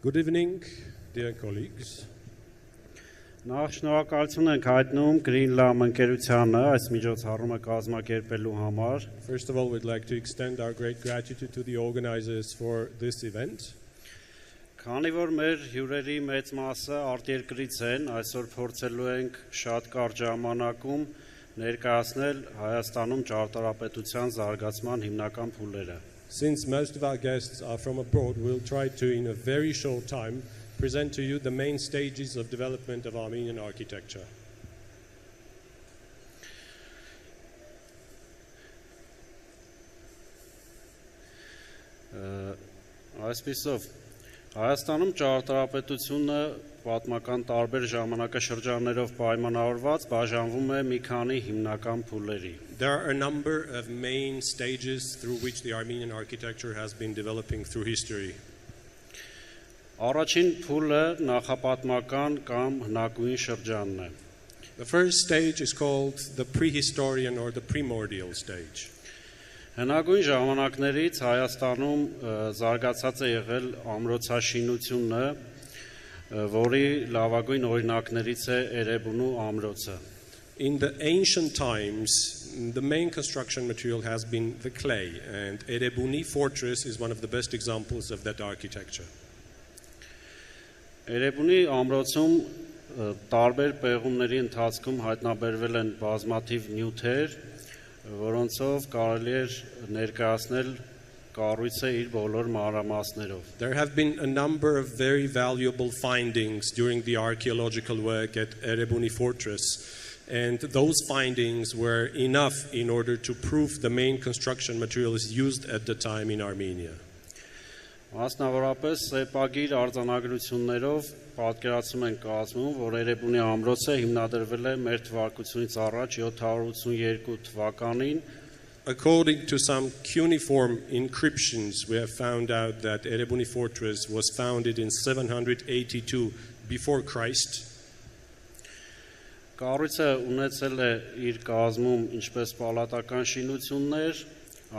Good evening, dear colleagues. Նախ շնորհակալություն ենք հայտնում Greenlam ընկերությանը այս միջոցառումը կազմակերպելու համար։ First of all, we'd like to extend our great gratitude to the organizers for this event. Քանի որ մեր հյուրերի մեծ մասը արտերկրից են, այսօր փորձելու ենք շատ կարճ ժամանակում ներկայացնել Հայաստանում ճարտարապետության զարգացման հիմնական փուլերը։ Since most of our guests are from abroad, we'll try to, in a very short time, present to you the main stages of development of Armenian architecture. Այսպիսով, Հայաստանում ճարտարապետությունը պատմական տարբեր ժամանակաշրջաններով պայմանավորված բաժանվում է մի քանի հիմնական փուլերի։ There are a number of main stages through which the Armenian architecture has been developing through history. Առաջին փուլը նախապատմական կամ հնագույն շրջանն է։ The first stage is called the prehistorian or the primordial stage. Հնագույն ժամանակներից Հայաստանում զարգացած է եղել ամրոցաշինությունը, որի լավագույն օրինակներից է Էրեբունու ամրոցը։ In the ancient times, the main construction material has been the clay, and Erebuni fortress is one of the best examples of that architecture. Էրեբունի ամրոցում տարբեր պեղումների ընթացքում հայտնաբերվել են բազմաթիվ նյութեր, որոնցով կարելի էր ներկայացնել կառույցը իր բոլոր մանրամասներով։ There have been a number of very valuable findings during the archaeological work at Erebuni fortress, and those findings were enough in order to prove the main construction materials used at the time in Armenia. Մասնավորապես սեպագիր արձանագրություններով պատկերացում են կազմում, որ Էրեբունի ամրոցը հիմնադրվել է մեր թվարկությունից առաջ 782 թվականին։ According to some cuneiform inscriptions, we have found out that Erebuni fortress was founded in 782 before Christ. Կառույցը ունեցել է իր կազմում ինչպես պալատական շինություններ,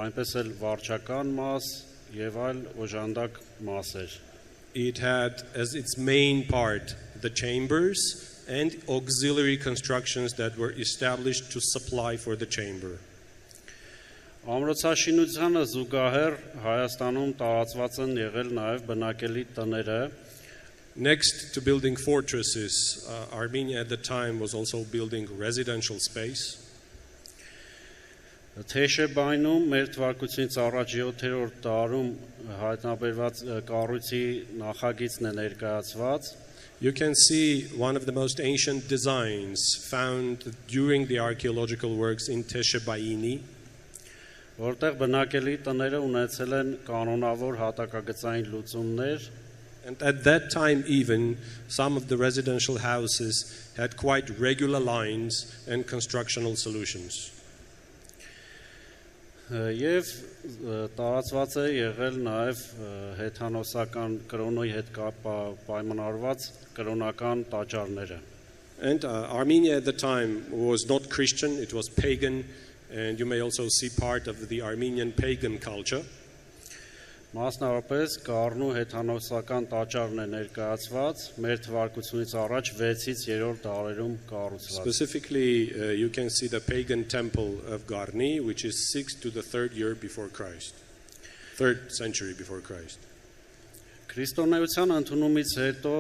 այնպես էլ վարչական մաս եւ այլ օժանդակ մասեր։ It had as its main part the chambers and auxiliary constructions that were established to supply for the chamber. Ամրոցաշինությանը զուգահեռ Հայաստանում տարածված են եղել նաեւ բնակելի տները։ Next to building fortresses, Armenia at the time was also building residential space. Թեշեբայնում մեր թվարկությունից առաջ 7-րդ դարում հայտնաբերված կառույցի նախագիծն է ներկայացված։ You can see one of the most ancient designs found during the archaeological works in Teshebaini, որտեղ բնակելի տները ունեցել են կանոնավոր հատակագծային լուծումներ։ and at that time even some of the residential houses had quite regular lines and constructional solutions. Եվ տարածված է եղել նաև հեթանոսական կրոնոյի հետ պայմանավորված կրոնական տաճարները։ And Armenia at the time was not Christian, it was pagan, and you may also see part of the Armenian pagan culture. Մասնավորապես Գառնու հեթանոսական տաճարն է ներկայացված մեր թվարկությունից առաջ 6-ից 3-րդ դարերում կառուցված։ Specifically, you can see the pagan temple of Garni, which is 6th to the 3rd year before Christ, 3rd century before Christ. Քրիստոնեության ընդունումից հետո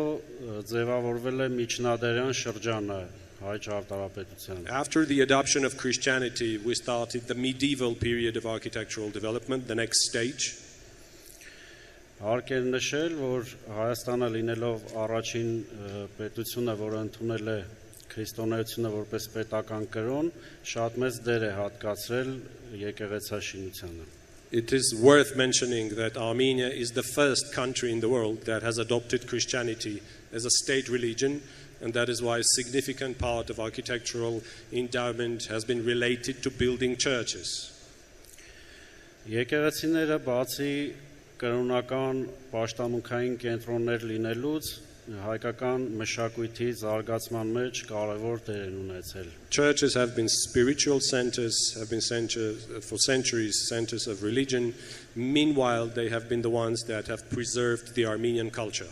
ձևավորվել է միջնադարյան շրջանը հայ ճարտարապետության։ After the adoption of Christianity, we started the medieval period of architectural development, the next stage. Հարկ է նշել, որ Հայաստանը լինելով առաջին պետությունը, որը ընդունել է քրիստոնեությունը որպես պետական կրոն, շատ մեծ դեր է հատկացրել եկեղեցաշինությանը։ It is worth mentioning that Armenia is the first country in the world that has adopted Christianity as a state religion, and that is why a significant part of architectural endowment has been related to building churches. Եկեղեցիները բացի կրոնական պաշտամունքային կենտրոններ լինելուց հայկական մշակույթի զարգացման մեջ կարևոր դեր են ունեցել։ Churches have been spiritual centers, for centuries centers of religion. Meanwhile, they have been the ones that have preserved the Armenian culture.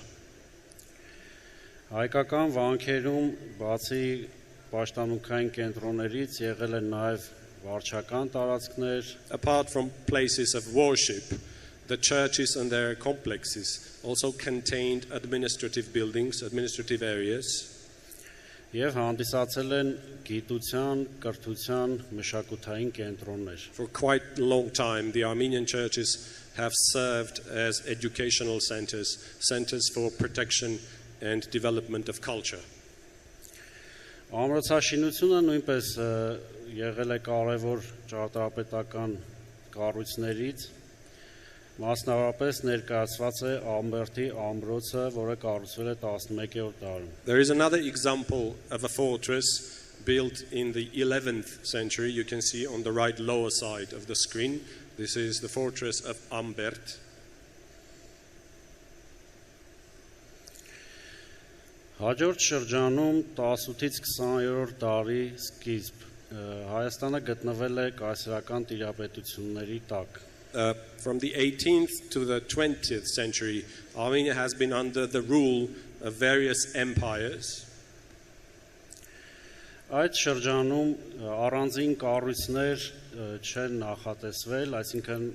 Հայկական վանքերում բացի պաշտամունքային կենտրոններից եղել են նաև վարչական տարածքներ, Apart from places of worship, the churches and their complexes also contained administrative buildings, administrative areas, եւ հանդիսացել են գիտության, կրթության, մշակութային կենտրոններ։ For quite a long time, the Armenian churches have served as educational centers, centers for protection and development of culture. Ամրոցաշինությունը նույնպես եղել է կարևոր ճարտարապետական կառույցներից, մասնավորապես ներկայացված է Ամբերդի ամրոցը, որը կառուցվել է 11-րդ դարում։ There is another example of a fortress built in the 11th century. You can see on the right lower side of the screen. This is the fortress of Ambert. Հաջորդ շրջանում 18-ից 20-րդ դարի սկիզբ Հայաստանը գտնվել է կայսերական տիրապետությունների տակ։ From the 18th to the 20th century, Armenia has been under the rule of various empires. Այդ շրջանում առանձին կառույցներ չեն նախատեսվել, այսինքն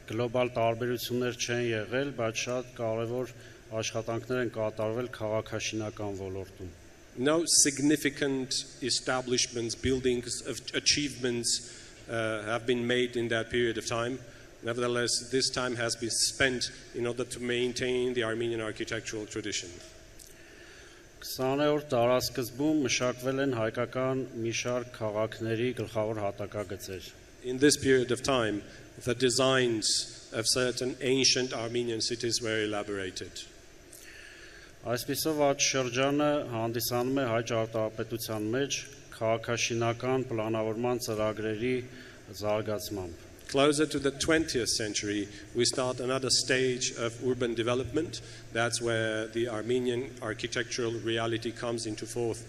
գլոբալ տարբերություններ չեն եղել, բայց շատ կարևոր աշխատանքներ են կատարվել քաղաքաշինական ոլորտում։ No significant establishments, buildings of achievements have been made in that period of time. Nevertheless, this time has been spent in order to maintain the Armenian architectural tradition. 20-րդ դարասկզբում մշակվել են հայկական մի շարք քաղաքների գլխավոր հատակագծեր։ In this period of time, the designs of certain ancient Armenian cities were elaborated. Այսպիսով այդ շրջանը հանդիսանում է հայ ճարտարապետության մեջ քաղաքաշինական պլանավորման ծրագրերի զարգացմամբ։ Closer to the 20th century, we start another stage of urban development. That's where the Armenian architectural reality comes into forth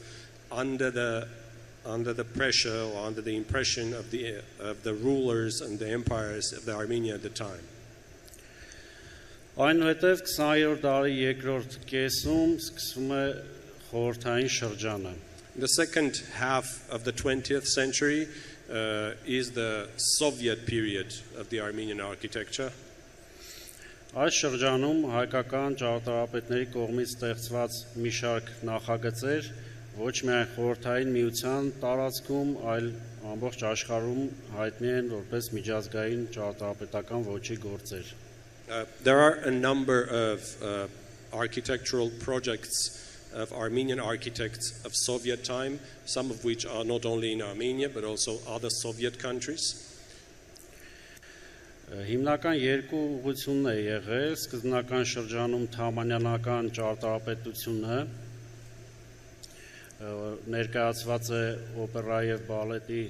under the pressure or under the impression of the rulers and the empires of the Armenia at the time. Այնուհետև 20-րդ դարի երկրորդ կեսում սկսվում է խորհրդային շրջանը։ The second half of the 20th century is the Soviet period of the Armenian architecture. Այս շրջանում հայկական ճարտարապետների կողմից ստեղծված մի շարք նախագծեր ոչ միայն խորհրդային միության տարածքում, այլ ամբողջ աշխարհում հայտնի են որպես միջազգային ճարտարապետական ոճի գործեր։ There are a number of architectural projects of Armenian architects of Soviet time, some of which are not only in Armenia but also other Soviet countries. Հիմնական երկու ուղղությունն է եղել սկզբնական շրջանում թամանյանական ճարտարապետությունը, ներկայացված է օպերայի եւ բալետի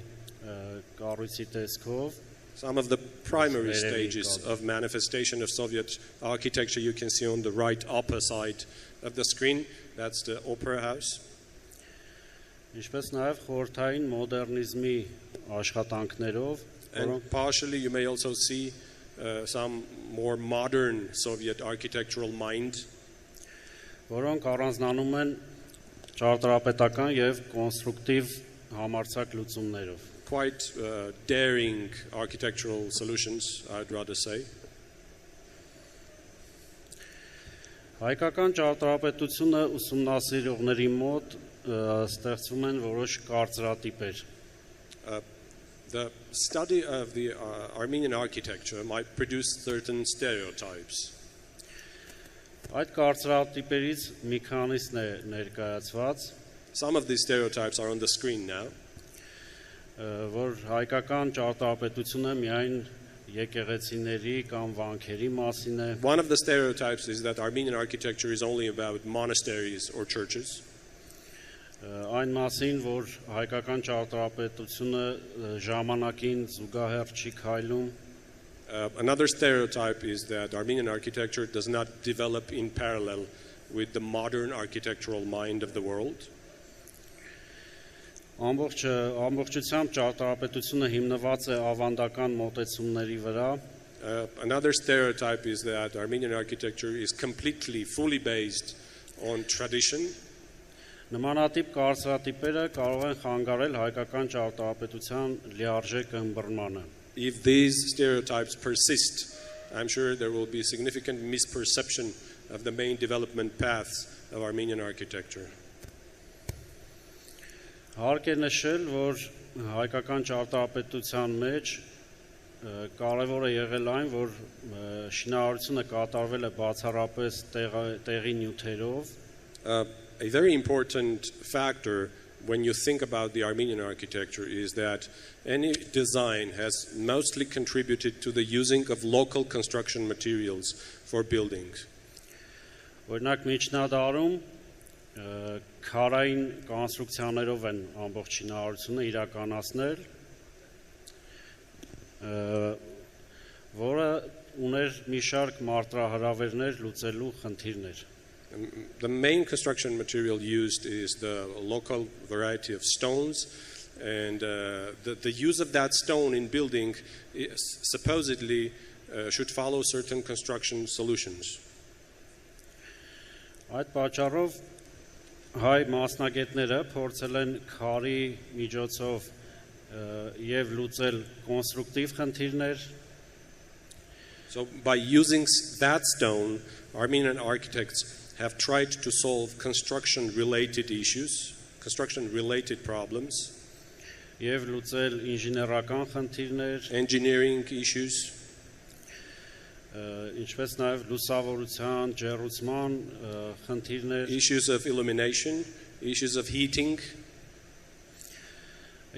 կառույցի տեսքով։ Some of the primary stages of manifestation of Soviet architecture you can see on the right upper side of the screen. That's the opera house. Ինչպես նաև խորհրդային մոդեռնիզմի աշխատանքներով, and partially you may also see some more modern Soviet architectural mind, որոնք առանձնանում են ճարտարապետական եւ կոնստրուկտիվ համարձակ լուծումներով։ quite daring architectural solutions, I'd rather say. Հայկական ճարտարապետությունը ուսումնասիրողների մոտ ստեղծվում են որոշ կարծրատիպեր։ The study of the Armenian architecture might produce certain stereotypes. Այդ կարծրատիպերից մի քանիսն է ներկայացված, Some of these stereotypes are on the screen now. Որ հայկական ճարտարապետությունը միայն եկեղեցիների կամ վանքերի մասին է։ One of the stereotypes is that Armenian architecture is only about monasteries or churches. Այն մասին, որ հայկական ճարտարապետությունը ժամանակին զուգահեռ չի քայլում։ Another stereotype is that Armenian architecture does not develop in parallel with the modern architectural mind of the world. Ամբողջությամբ ճարտարապետությունը հիմնված է ավանդական մոտեցումների վրա։ Another stereotype is that Armenian architecture is completely, fully based on tradition. Նմանատիպ կարծրատիպերը կարող են խանգարել հայկական ճարտարապետության լիարժեք ըմբռնմանը։ If these stereotypes persist, I'm sure there will be significant misperception of the main development paths of Armenian architecture. Հարկ է նշել, որ հայկական ճարտարապետության մեջ կարևոր է եղել այն, որ շինարարությունը կատարվել է բացառապես տեղի նյութերով։ A very important factor when you think about the Armenian architecture is that any design has mostly contributed to the using of local construction materials for buildings. Օրինակ միջնադարում քարային կոնստրուկցիաներով են ամբողջ շինարարությունը իրականացնել, որը ուներ մի շարք մարտահրավերներ լուծելու խնդիրներ։ The main construction material used is the local variety of stones, and the use of that stone in building supposedly should follow certain construction solutions. Այդ պատճառով հայ մասնագետները փորձել են քարի միջոցով եւ լուծել կոնստրուկտիվ խնդիրներ։ So by using that stone, Armenian architects have tried to solve construction-related issues, construction-related problems, եւ լուծել ինժեներական խնդիրներ, engineering issues, ինչպես նաեւ լուսավորության, ջեռուցման խնդիրներ, issues of illumination, issues of heating.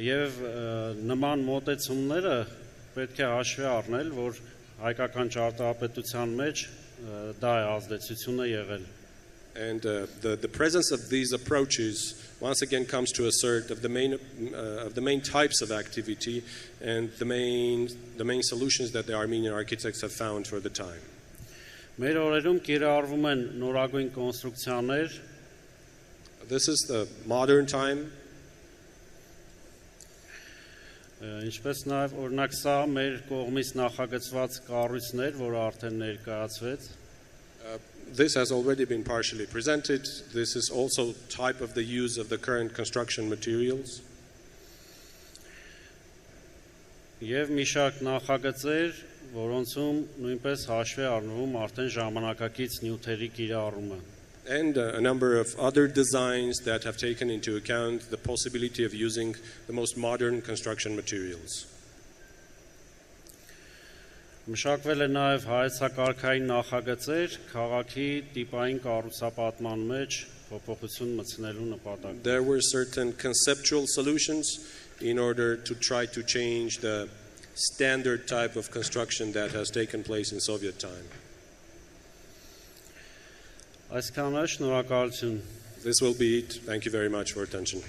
Եվ նման մոտեցումները պետք է հաշվի առնել, որ հայկական ճարտարապետության մեջ դա է ազդեցությունը եղել։ And the presence of these approaches once again comes to assert of the main types of activity and the main solutions that the Armenian architects have found for the time. Մեր օրերում կիրառվում են նորագույն կոնստրուկցիաներ։ This is the modern time. Ինչպես նաև օրինակ սա մեր կողմից նախագծված կառույցներ, որը արդեն ներկայացվեց։ This has already been partially presented. This is also type of the use of the current construction materials. Եվ մի շարք նախագծեր, որոնցում նույնպես հաշվի առնվում արդեն ժամանակակից նյութերի կիրառումը։ And a number of other designs that have taken into account the possibility of using the most modern construction materials. Մշակվել է նաև հայեցակարգային նախագծեր քաղաքի տիպային կառուցապատման մեջ փոփոխություն մտցնելու նպատակով։ There were certain conceptual solutions in order to try to change the standard type of construction that has taken place in Soviet time. Այսքանը շնորհակալություն։ This will be it. Thank you very much for attention.